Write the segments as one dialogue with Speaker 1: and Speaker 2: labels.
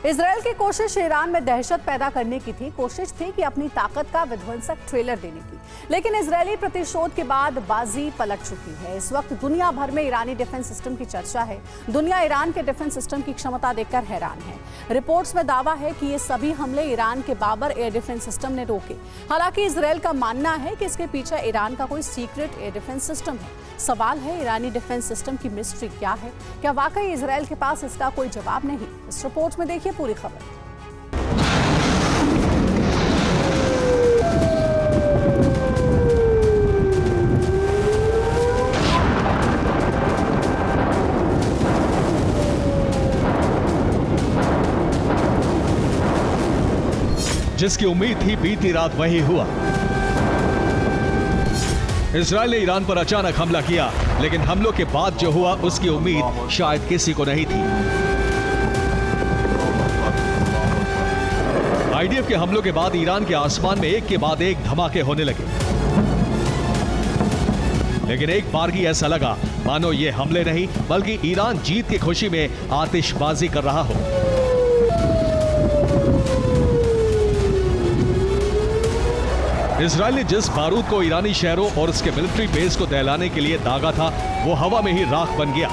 Speaker 1: Israel की कोशिश Iran में दहशत पैदा करने की थी। कोशिश थी कि अपनी ताकत का विध्वंसक ट्रेलर देने की, लेकिन इजरायली प्रतिशोध के बाद बाजी पलट चुकी है। इस वक्त दुनिया भर में ईरानी डिफेंस सिस्टम की चर्चा है। दुनिया ईरान के डिफेंस सिस्टम की क्षमता देखकर हैरान है। रिपोर्ट्स में दावा है कि ये सभी हमले ईरान के बाबर एयर डिफेंस सिस्टम ने रोके। हालांकि इजरायल का मानना है कि इसके पीछे ईरान का कोई सीक्रेट एयर डिफेंस सिस्टम है। सवाल है, ईरानी डिफेंस सिस्टम की मिस्ट्री क्या है? क्या वाकई इजरायल के पास इसका कोई जवाब नहीं? इस रिपोर्ट में देखिए पूरी खबर।
Speaker 2: जिसकी उम्मीद थी बीती रात वही हुआ। इजरायल ने ईरान पर अचानक हमला किया, लेकिन हमलों के बाद जो हुआ उसकी उम्मीद शायद किसी को नहीं थी। आईडीएफ के हमलों के बाद ईरान के आसमान में एक के बाद एक धमाके होने लगे, लेकिन एक बारगी ऐसा लगा मानो ये हमले नहीं बल्कि ईरान जीत की खुशी में आतिशबाजी कर रहा हो। इजरायल ने जिस बारूद को ईरानी शहरों और उसके मिलिट्री बेस को दहलाने के लिए दागा था, वो हवा में ही राख बन गया।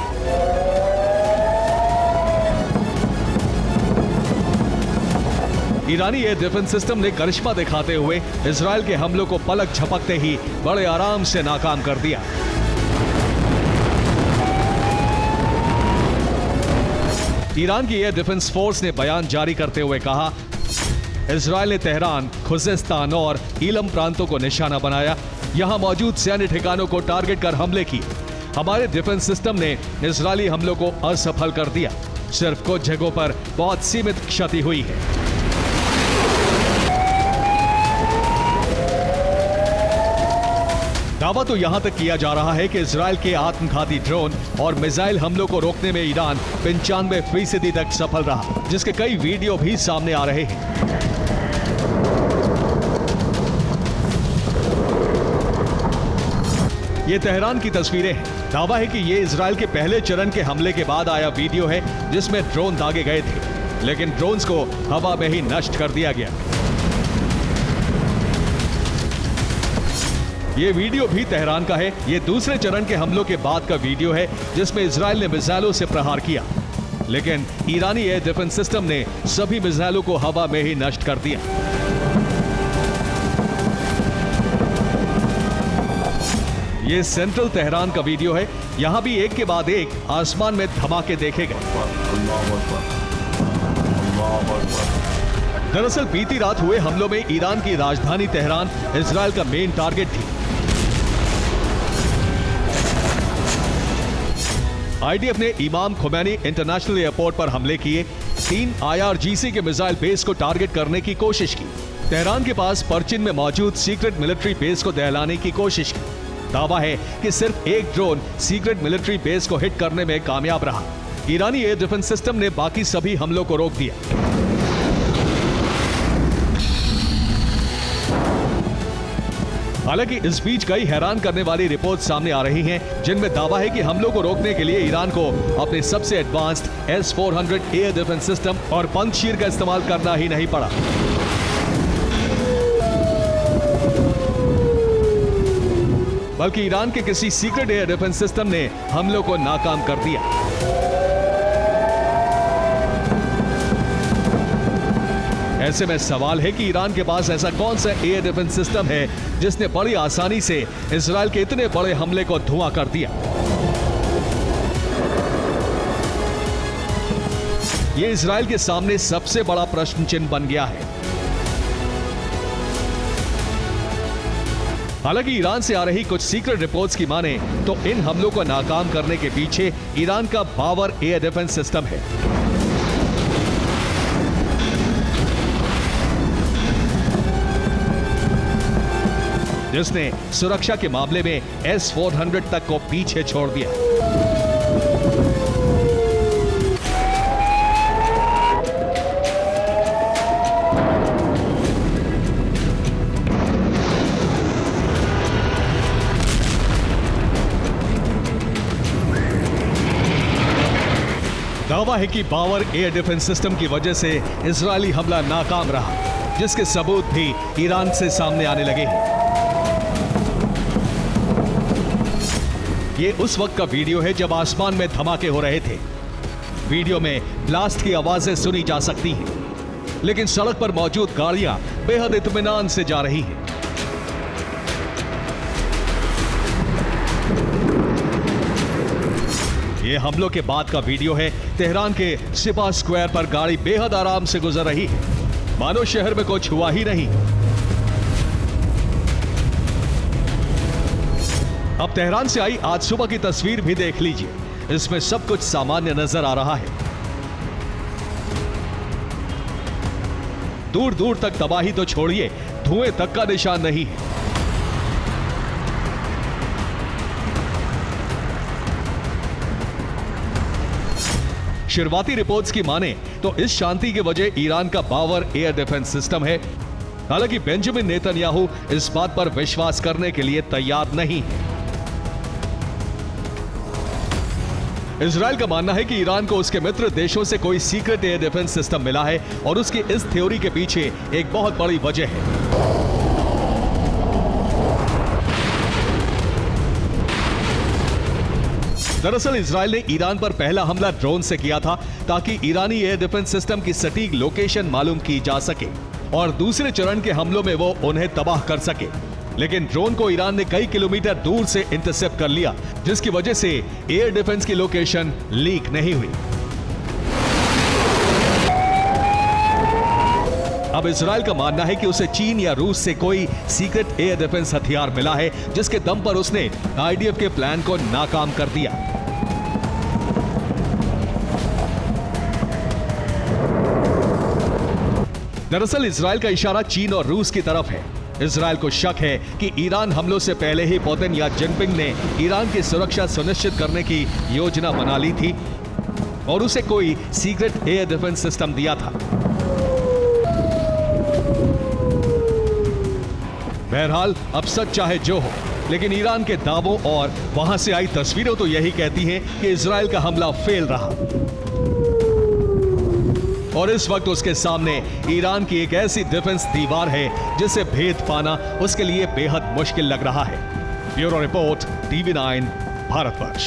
Speaker 2: ईरानी एयर डिफेंस सिस्टम ने करिश्मा दिखाते हुए इजरायल के हमलों को पलक झपकते ही बड़े आराम से नाकाम कर दिया। ईरान की एयर डिफेंस फोर्स ने बयान जारी करते हुए कहा, इजरायल ने तेहरान, खुजेस्तान और ईलम प्रांतों को निशाना बनाया। यहां मौजूद सैन्य ठिकानों को टारगेट कर हमले किए। हमारे डिफेंस सिस्टम ने इजरायली हमलों को असफल कर दिया। सिर्फ कुछ जगहों पर बहुत सीमित क्षति हुई है। दावा तो यहां तक किया जा रहा है कि इजरायल के आत्मघाती ड्रोन और मिसाइल हमलों को रोकने में ईरान 95% तक सफल रहा, जिसके कई वीडियो भी सामने आ रहे हैं। ये तेहरान की तस्वीरें हैं। दावा है कि ये इजरायल के पहले चरण के हमले के बाद आया वीडियो है, जिसमें ड्रोन दागे गए थे, लेकिन ड्रोन्स को हवा में ही नष्ट कर दिया गया। ये वीडियो भी तेहरान का है। ये दूसरे चरण के हमलों के बाद का वीडियो है, जिसमें इजरायल ने मिसाइलों से प्रहार किया, लेकिन ईरानी एयर डिफेंस सिस्टम ने सभी मिसाइलों को हवा में ही नष्ट कर दिया। ये सेंट्रल तेहरान का वीडियो है। यहां भी एक के बाद एक आसमान में धमाके देखे गए। दरअसल बीती रात हुए हमलों में ईरान की राजधानी तेहरान इजरायल का मेन टारगेट थी। आईडीएफ ने इमाम खुमैनी इंटरनेशनल एयरपोर्ट पर हमले किए। 3 IRGC के मिसाइल बेस को टारगेट करने की कोशिश की। तेहरान के पास परचिन में मौजूद सीक्रेट मिलिट्री बेस को दहलाने की कोशिश की। दावा है कि सिर्फ एक ड्रोन सीक्रेट मिलिट्री बेस को हिट करने में कामयाब रहा। ईरानी एयर डिफेंस सिस्टम ने बाकी सभी हमलों को रोक दिया। हालांकि इस बीच कई हैरान करने वाली रिपोर्ट सामने आ रही हैं, जिनमें दावा है कि हमलों को रोकने के लिए ईरान को अपने सबसे advanced S-400 air defence system और पंजशीर का इस्तेमाल करना ही नहीं पड़ा। बल्कि ईरान के किसी सीक्रेट एयर डिफेंस सिस्टम ने हमलों को नाकाम कर दिया। ऐसे में सवाल है कि ईरान के पास ऐसा कौन सा एयर डिफेंस सिस्टम है जिसने बड़ी आसानी से इजरायल के इतने बड़े हमले को धुआं कर दिया। यह इजरायल के सामने सबसे बड़ा प्रश्न चिन्ह बन गया है। हालांकि ईरान से आ रही कुछ सीक्रेट रिपोर्ट्स की माने तो इन हमलों को नाकाम करने के पीछे ईरान का बाबर एयर डिफेंस सिस्टम है। जिसने सुरक्षा के मामले में S-400 तक को पीछे छोड़ दिया। दावा दावा है कि बावर एयर डिफेंस सिस्टम की वजह से इजरायली हमला नाकाम रहा, जिसके सबूत भी ईरान से सामने आने लगे हैं। ये उस वक्त का वीडियो है जब आसमान में धमाके हो रहे थे। वीडियो में ब्लास्ट की आवाजें सुनी जा सकती हैं, लेकिन सड़क पर मौजूद गाड़ियां बेहद इत्मीनान से जा रही हैं। ये हमलों के बाद का वीडियो है। तेहरान के सिपा स्क्वायर पर गाड़ी बेहद आराम से गुजर रही है, मानो शहर में कुछ हुआ ही नहीं। अब तेहरान से आई आज सुबह की तस्वीर भी देख लीजिए। इसमें सब कुछ सामान्य नजर आ रहा है। दूर दूर तक तबाही तो छोड़िए, धुएं तक का निशान नहीं है। शुरुआती रिपोर्ट्स की माने तो इस शांति की वजह ईरान का बावर एयर डिफेंस सिस्टम है। हालांकि बेंजामिन नेतन्याहू इस बात पर विश्वास करने के लिए तैयार नहीं है। इजराइल का मानना है कि ईरान को उसके मित्र देशों से कोई सीक्रेट एयर डिफेंस सिस्टम मिला है और उसकी इस थ्योरी के पीछे एक बहुत बड़ी वजह है। दरअसल इजराइल ने ईरान पर पहला हमला ड्रोन से किया था ताकि ईरानी एयर डिफेंस सिस्टम की सटीक लोकेशन मालूम की जा सके और दूसरे चरण के हमलों में वो उन्हें तबाह कर सके। लेकिन ड्रोन को ईरान ने कई किलोमीटर दूर से इंटरसेप्ट कर लिया, जिसकी वजह से एयर डिफेंस की लोकेशन लीक नहीं हुई। अब इजराइल का मानना है कि उसे चीन या रूस से कोई सीक्रेट एयर डिफेंस हथियार मिला है, जिसके दम पर उसने आईडीएफ के प्लान को नाकाम कर दिया। दरअसल इजराइल का इशारा चीन और रूस की तरफ है। इजराइल को शक है कि ईरान हमलों से पहले ही पुतिन या जिनपिंग ने ईरान की सुरक्षा सुनिश्चित करने की योजना बना ली थी और उसे कोई सीक्रेट एयर डिफेंस सिस्टम दिया था। बहरहाल अब सच चाहे जो हो, लेकिन ईरान के दावों और वहां से आई तस्वीरें तो यही कहती हैं कि इजराइल का हमला फेल रहा और इस वक्त उसके सामने ईरान की एक ऐसी डिफेंस दीवार है जिसे भेद पाना उसके लिए बेहद मुश्किल लग रहा है। Bureau report, TV9, Bharatvarsh.